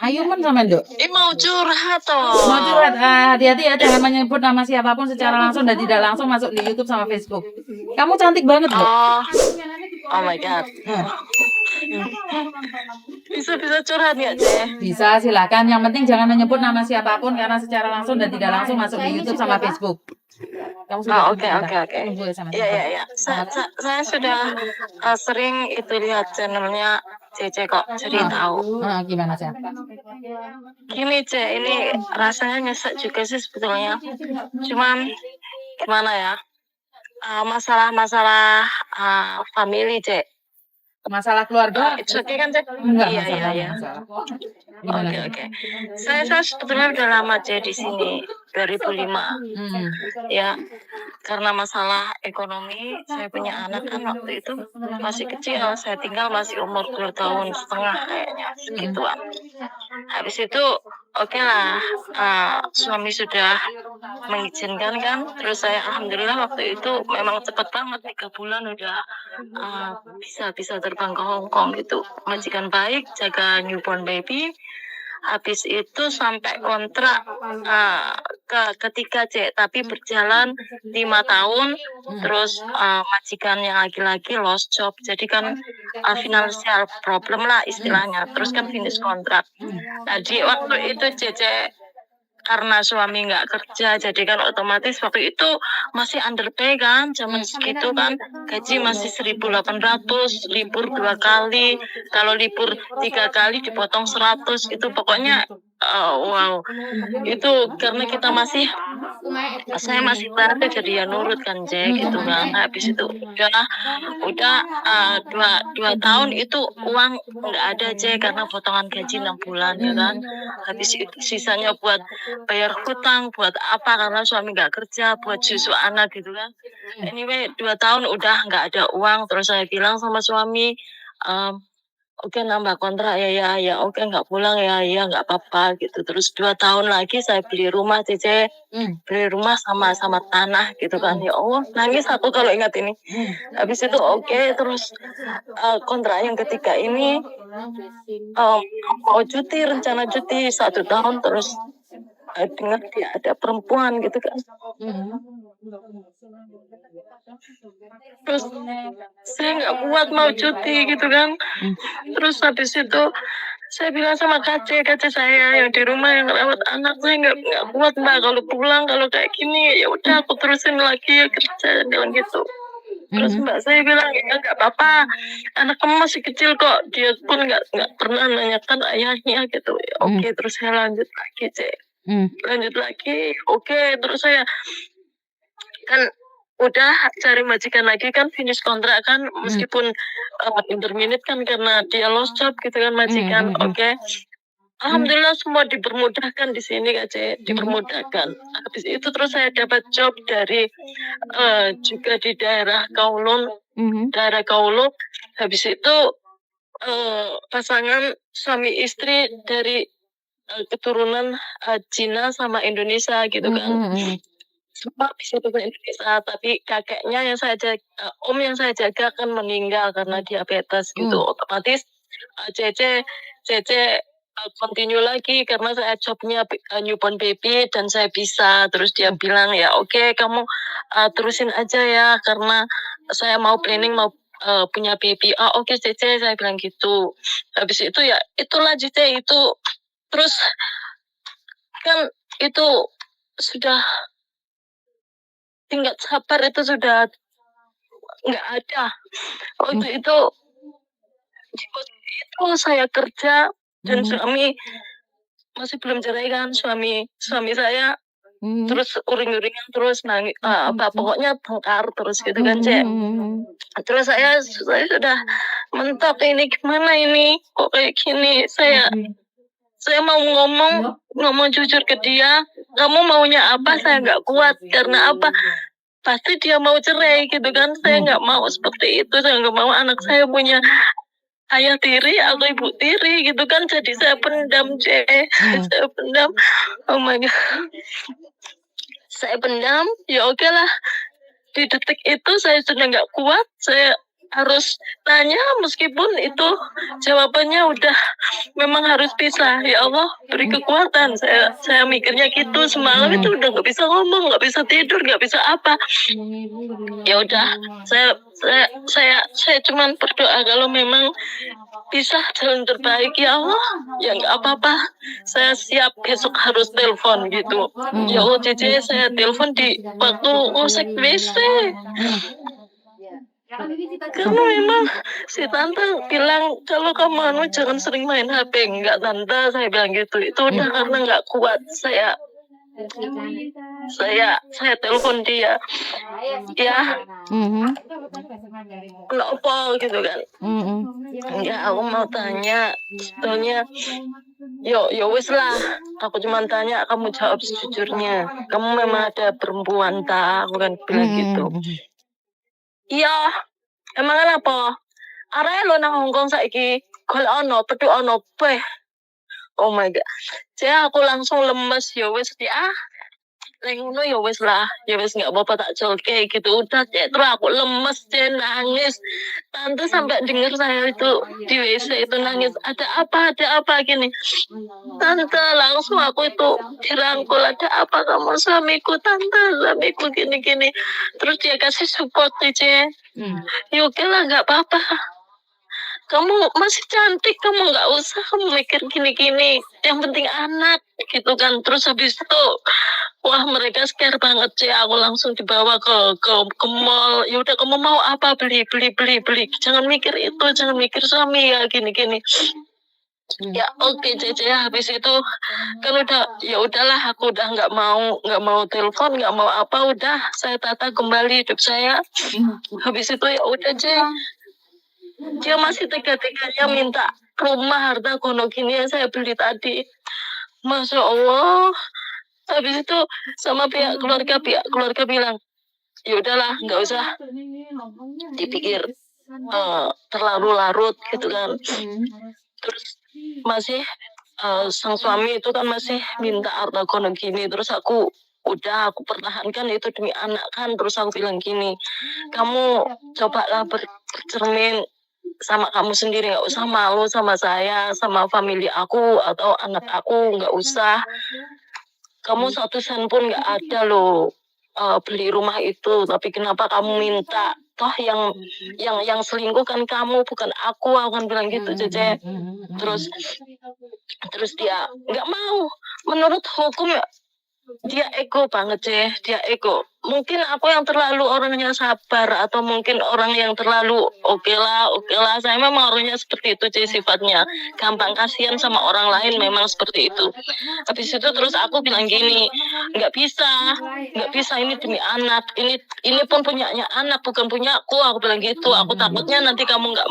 Ayuman sama Nduk. Mau curhat Mau curhat, toh. hati-hati ya, jangan menyebut nama siapapun secara langsung dan tidak langsung masuk di YouTube sama Facebook. Kamu cantik banget loh. Oh my god. Bisa curhat nggak, Ceh? Bisa, silakan. Yang penting jangan menyebut nama siapapun karena secara langsung dan tidak langsung masuk di YouTube sama Facebook. Kamu sudah Oke. Iya. Saya sudah sering itu lihat channelnya Cece kok, jadi tahu. Gimana sih? Gini, Ce, ini rasanya nyesek juga sih sebetulnya. Cuman gimana ya? Masalah family, Ce. Masalah keluarga? It's okay kan, Ce? Enggak, Iya. masalah. Oke. Saya sebetulnya udah lama, Ce, di sini 2005. Ya, karena masalah ekonomi, saya punya anak kan waktu itu masih kecil. Saya tinggal masih umur 2 tahun setengah kayaknya, segituan. Habis itu oke lah, suami sudah mengizinkan kan. Terus saya alhamdulillah waktu itu memang cepat banget, 3 bulan udah bisa terbang ke Hong Kong gitu. Majikan baik, jaga newborn baby. Habis itu sampai kontrak ketiga, Cek, tapi berjalan 5 tahun. Terus majikannya lagi-lagi lost job, jadi kan financial problem lah istilahnya. Terus kan finish kontrak. Jadi waktu itu Cece karena suami nggak kerja, jadi kan otomatis waktu itu masih underpay kan, zaman segitu kan gaji masih 1.800, libur 2 kali, kalau libur 3 kali dipotong 100, itu pokoknya wow. Itu karena kita saya masih baru, jadi ya nurut kan, Jack, gitu kan. Habis itu udah 2 tahun itu uang nggak ada, Jack, karena potongan gaji 6 bulan ya kan. Habis itu sisanya buat bayar hutang, buat apa, karena suami nggak kerja, buat susu anak gitu kan. Anyway, 2 tahun udah nggak ada uang. Terus saya bilang sama suami, oke, nambah kontrak ya, oke, nggak pulang ya nggak apa-apa gitu. Terus 2 tahun lagi saya beli rumah, Cece. Beli rumah sama tanah gitu kan. Ya Allah, nangis aku kalau ingat ini. Habis itu oke, terus kontrak yang ketiga ini mau cuti, rencana cuti 1 tahun, terus dengar dia ada perempuan gitu kan. Terus saya nggak kuat mau cuti gitu kan. Terus habis itu saya bilang sama kace saya yang di rumah yang rawat anak, saya nggak kuat, Mbak, kalau pulang kalau kayak gini. Ya udah aku terusin lagi ya kerja, bilang gitu. Terus Mbak saya bilang ya nggak apa-apa, anak kamu masih kecil kok, dia pun nggak pernah nanyakan ayahnya gitu. Ya, oke, terus saya lanjut lagi, Cek. Lanjut lagi, oke, terus saya kan udah cari majikan lagi kan, finish kontrak kan, meskipun interminute kan karena dia lost job gitu kan majikan. Oke. Alhamdulillah semua dipermudahkan di sini, Kak, Cek, dipermudahkan. Habis itu terus saya dapat job dari juga di daerah Kowloon, Habis itu pasangan suami istri dari keturunan Cina sama Indonesia gitu kan. Sempat bisa bahasa Indonesia, tapi kakeknya yang saya jaga, om yang saya jaga kan meninggal karena diabetes gitu. Otomatis Cece continue lagi karena saya jobnya newborn baby dan saya bisa. Terus dia bilang ya oke, kamu terusin aja ya karena saya mau planning mau punya baby. Oke, Cece, saya bilang gitu. Habis itu ya itulah, Cece, itu terus kan itu sudah tingkat sabar itu sudah nggak ada. Waktu itu di posisi itu saya kerja dan suami masih belum cerai kan, suami saya terus uring-uringan terus nangis, pokoknya tengkar terus gitu kan, Cek. Terus saya sudah mentok, ini gimana ini kok kayak gini. Saya mau ngomong jujur ke dia, kamu maunya apa, saya nggak kuat. Karena apa? Pasti dia mau cerai gitu kan. Saya nggak mau seperti itu. Saya nggak mau anak saya punya ayah tiri atau ibu tiri gitu kan. Jadi saya pendam, saya pendam. Oh my God. Saya pendam, ya oke lah. Di detik itu saya sudah nggak kuat. Saya harus tanya meskipun itu jawabannya udah memang harus pisah. Ya Allah, beri kekuatan. Saya mikirnya gitu, semalam itu udah nggak bisa ngomong, nggak bisa tidur, nggak bisa apa. Ya udah, saya cuman berdoa kalau memang bisa jalan terbaik, ya Allah, ya nggak apa-apa, saya siap besok harus telepon gitu. Ya Allah, Cici, saya telepon di waktu ngosek WC. Karena memang si tante bilang kalau kamu anu jangan sering main HP. Enggak tante, saya bilang gitu. Itu udah karena nggak kuat saya telepon dia. Ya, kenapa gitu kan? Enggak, aku mau tanya. Sebetulnya, yo wis lah. Aku cuma tanya, kamu jawab sejujurnya. Kamu memang ada perempuan tak? Aku kan bilang gitu. Iya, emang apa? Arek lo nang Hongkong saiki golek ono, petuk ono, beh. Oh my god. Jadi aku langsung lemes, ya wis lek ngono ya wis lah, ya wis nggak apa-apa tak colke gitu. Udah, Cek, terus aku lemes, Cek, nangis. Tante sampai dengar saya itu di WC itu nangis. Ada apa gini. Tante, langsung aku itu dirangkul, ada apa kamu suamiku, tante, suamiku gini-gini. Terus dia kasih support, Cek. Ya oke lah, nggak apa-apa. Kamu masih cantik, kamu nggak usah kamu mikir gini-gini. Yang penting anak, gitu kan. Terus habis itu, wah mereka scare banget sih. Aku langsung dibawa ke mall. Ya udah, kamu mau apa, beli. Jangan mikir itu, jangan mikir suami ya gini-gini. Ya oke, Cece, habis itu kan udah, ya udahlah, aku udah nggak mau telepon, nggak mau apa, udah saya tata kembali hidup saya. Habis itu ya udah, Cece, dia masih tega-teganya minta rumah harta gono gini yang saya beli tadi. Masya Allah. Habis itu sama pihak keluarga bilang, ya udahlah, nggak usah dipikir terlalu larut gitu kan. Terus masih sang suami itu kan masih minta harta gono gini. Terus aku pertahankan itu demi anak kan. Terus aku bilang gini, kamu cobalah bercermin sama kamu sendiri, nggak usah malu sama saya, sama family aku atau anak aku, nggak usah. Kamu satu sen pun nggak ada loh beli rumah itu, tapi kenapa kamu minta? Toh yang selingkuh kan kamu, bukan aku kan bilang gitu, Cece. Terus dia nggak mau. Menurut hukum ya, dia ego banget, dia ego. Mungkin aku yang terlalu orangnya sabar, atau mungkin orang yang terlalu oke lah. Saya memang orangnya seperti itu, sifatnya gampang kasihan sama orang lain, memang seperti itu. Habis itu terus aku bilang gini, nggak bisa, ini demi anak, ini pun punyanya anak, bukan punya aku bilang gitu. Aku takutnya nanti kamu nggak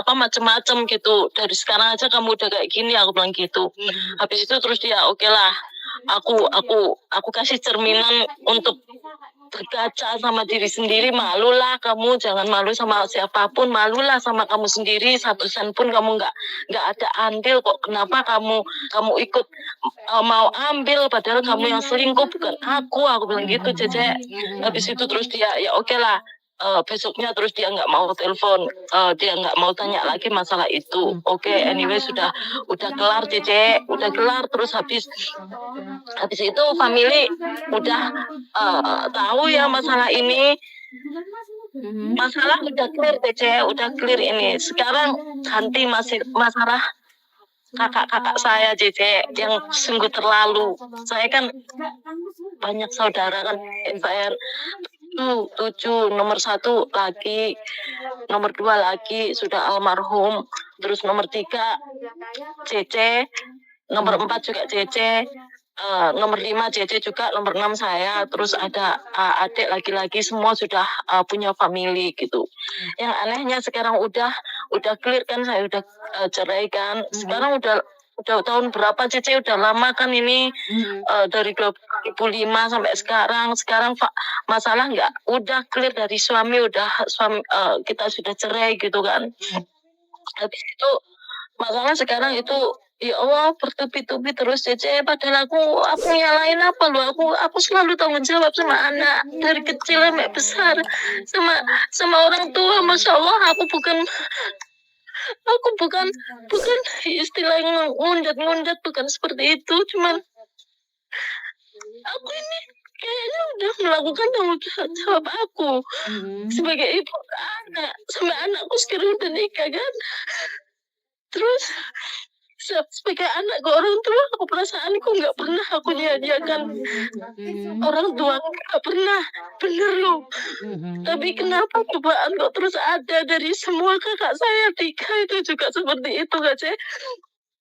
macem-macem gitu, dari sekarang aja kamu udah kayak gini, aku bilang gitu. Habis itu terus dia oke lah, aku kasih cerminan untuk berkaca sama diri sendiri. Malulah kamu, jangan malu sama siapapun, malulah sama kamu sendiri. 1 sen pun kamu nggak ada andil kok. Kenapa kamu ikut mau ambil, padahal kamu yang selingkuh, bukan aku bilang gitu, Cece. Habis itu terus dia ya oke lah. Besoknya terus dia nggak mau telepon, dia nggak mau tanya lagi masalah itu. Oke, anyway sudah kelar, Cece, udah kelar. Terus habis itu family udah tahu ya masalah ini. Masalah udah clear, Cece, udah clear ini. Sekarang ganti masalah kakak saya, Cece, yang sungguh terlalu. Saya kan banyak saudara kan, saya 7, nomor 1 laki, nomor 2 laki sudah almarhum, terus nomor 3 Cece, nomor 4 juga Cece, nomor 5 Cece juga, nomor 6 saya, terus ada adik laki-laki, semua sudah punya family gitu. Yang anehnya sekarang udah clear kan, saya udah cerai kan. Sekarang udah tahun berapa, Cece, udah lama kan ini, dari 2005 sampai sekarang masalah nggak, udah clear dari suami kita sudah cerai gitu kan. Habis itu masalah sekarang itu Ya Allah, bertubi-tubi terus Cece, padahal aku nyalain apa loh, aku selalu tanggung jawab sama anak dari kecil sampai besar, sama orang tua. Masya Allah, aku bukan istilah yang ngundat-ngundat, bukan seperti itu, cuman aku ini kayaknya udah melakukan tanggung jawab aku sebagai ibu anak, sampai anakku sekarang udah nikah kan. Terus sebagai anak ke orang tua, aku perasaanku nggak pernah aku nyanyiakan orang tua, nggak pernah, bener loh. Tapi kenapa cobaan kok terus ada dari semua kakak saya 3 itu juga seperti itu, Kak Ce?